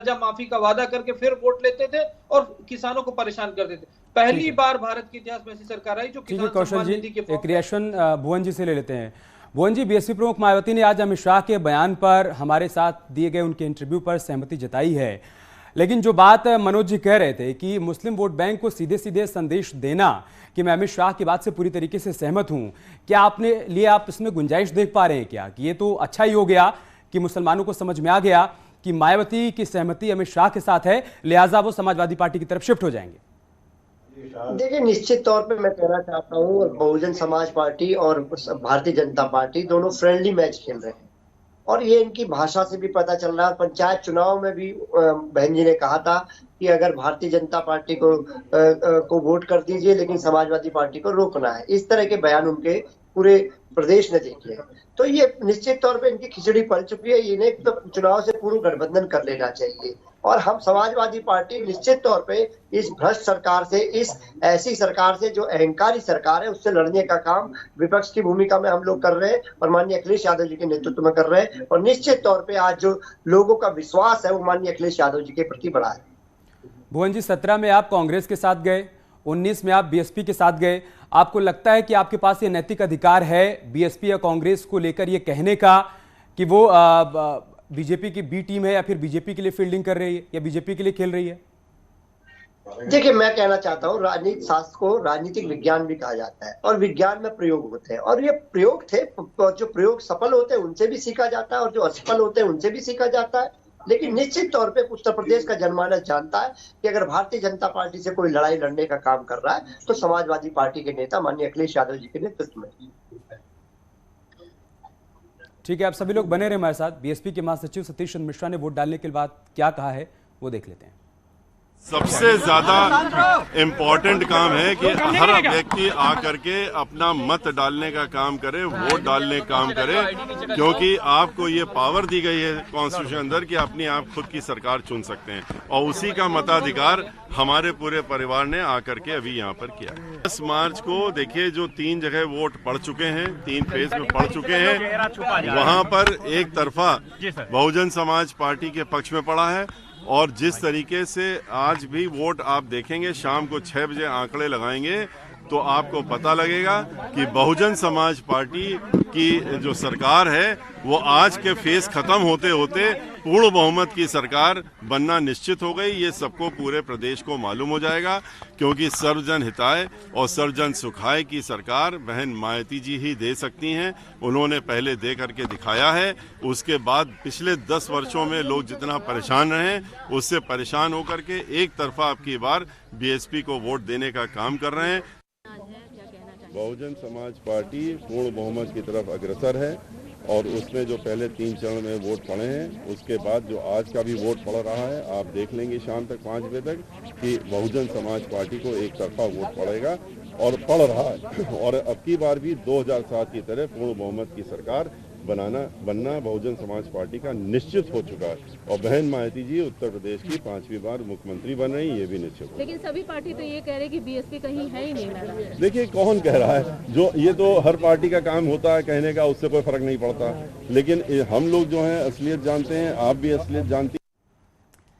कर्जा माफी का वादा करके फिर वोट लेते थे और किसानों को परेशान करते थे। पहली बार भारत के इतिहास में ऐसी सरकार आई जो किसान सम्मान निधि के एक रिएक्शन भुवन जी से ले लेते हैं। भुवन जी, बीएसपी प्रमुख मायावती ने आज अमित शाह के बयान पर, हमारे साथ दिए गए उनके इंटरव्यू पर सहमति जताई है, लेकिन जो बात मनोज जी कह रहे थे कि मुस्लिम वोट बैंक को सीधे सीधे संदेश देना कि मैं अमित शाह की बात से पूरी तरीके से सहमत हूं, क्या आपने लिए आप इसमें गुंजाइश देख पा रहे हैं क्या कि ये तो अच्छा ही हो गया कि मुसलमानों को समझ में आ गया कि मायावती की सहमति अमित शाह के साथ है, लिहाजा वो समाजवादी पार्टी की तरफ शिफ्ट हो जाएंगे? देखिए, निश्चित तौर पे मैं कहना चाहता हूँ, बहुजन समाज पार्टी और भारतीय जनता पार्टी दोनों फ्रेंडली मैच खेल रहे हैं और ये इनकी भाषा से भी पता चल रहा है। पंचायत चुनाव में भी बहन जी ने कहा था कि अगर भारतीय जनता पार्टी को वोट कर दीजिए लेकिन समाजवादी पार्टी को रोकना है। इस तरह के बयान उनके पूरे प्रदेश ने देखे हैं। तो ये निश्चित तौर पे इनकी खिचड़ी पल चुकी है। इन्हें तो चुनाव से पूर्व गठबंधन कर लेना चाहिए और हम समाजवादी पार्टी निश्चित तौर पे इस भ्रष्ट सरकार से, इस ऐसी सरकार से जो अहंकारी सरकार है, उससे लड़ने का काम विपक्ष की भूमिका में हम लोग कर रहे हैं और माननीय अखिलेश यादव जी के नेतृत्व में कर रहे हैं। और निश्चित तौर पे आज जो लोगों का विश्वास है वो माननीय अखिलेश यादव जी के प्रति बढ़ा है। भुवन जी, 17 में आप कांग्रेस के साथ गए, 19 में आप बीएसपी के साथ गए। आपको लगता है कि आपके पास ये नैतिक अधिकार है बीएसपी या कांग्रेस को लेकर ये कहने का कि वो बीजेपी की बी टीम है या फिर बीजेपी के लिए फील्डिंग कर रही है या बीजेपी के लिए खेल रही है? देखिए, मैं कहना चाहता हूँ, राजनीति शास्त्र को राजनीतिक विज्ञान भी कहा जाता है और विज्ञान में प्रयोग होते हैं और ये प्रयोग थे, जो प्रयोग सफल होते हैं उनसे भी सीखा जाता है और जो असफल होते हैं उनसे भी सीखा जाता है। लेकिन निश्चित तौर पे उत्तर प्रदेश का जनमानस जानता है कि अगर भारतीय जनता पार्टी से कोई लड़ाई लड़ने का काम कर रहा है तो समाजवादी पार्टी के नेता माननीय अखिलेश यादव जी के नेतृत्व में। ठीक है, आप सभी लोग बने रहे हमारे साथ। बीएसपी के महासचिव सतीश चंद्र मिश्रा ने वोट डालने के बाद क्या कहा है वो देख लेते हैं। सबसे ज्यादा इम्पोर्टेंट काम है कि हर व्यक्ति आकर के अपना मत डालने का काम करे, वोट डालने का काम करे, क्योंकि आपको ये पावर दी गई है कॉन्स्टिट्यूशन अंदर कि अपनी आप खुद की सरकार चुन सकते हैं और उसी का मताधिकार हमारे पूरे परिवार ने आकर के अभी यहाँ पर किया। 10 मार्च को देखिए, जो 3 जगह वोट पड़ चुके हैं, 3 फेज में पड़ चुके हैं, वहाँ पर एक तरफा बहुजन समाज पार्टी के पक्ष में पड़ा है और जिस तरीके से आज भी वोट आप देखेंगे, शाम को 6 बजे आंकड़े लगाएंगे तो आपको पता लगेगा कि बहुजन समाज पार्टी की जो सरकार है वो आज के फेज खत्म होते होते पूर्ण बहुमत की सरकार बनना निश्चित हो गई। ये सबको पूरे प्रदेश को मालूम हो जाएगा, क्योंकि सर्वजन हिताय और सर्वजन सुखाय की सरकार बहन मायावती जी ही दे सकती हैं। उन्होंने पहले दे करके दिखाया है। उसके बाद पिछले 10 वर्षों में लोग जितना परेशान रहे उससे परेशान होकर के एक तरफा अब की बार बीएसपी को वोट देने का काम कर रहे हैं। बहुजन समाज पार्टी पूर्ण बहुमत की तरफ अग्रसर है और उसमें जो पहले 3 चरण में वोट पड़े हैं, उसके बाद जो आज का भी वोट पड़ रहा है, आप देख लेंगे शाम तक 5 बजे तक कि बहुजन समाज पार्टी को एक तरफा वोट पड़ेगा और पड़ रहा है। और अब की बार भी 2007 की तरह पूर्ण बहुमत की सरकार बनना बहुजन समाज पार्टी का निश्चित हो चुका है और बहन मायावती जी उत्तर प्रदेश की 5वीं बार मुख्यमंत्री बन रही, ये भी निश्चित हो। लेकिन सभी पार्टी तो ये कह रहे हैं कि बीएसपी कहीं है ही नहीं। देखिए, कौन कह रहा है? जो ये तो हर पार्टी का काम होता है कहने का, उससे कोई फर्क नहीं पड़ता। लेकिन हम लोग जो है असलियत जानते हैं, आप भी असलियत जानती हैं।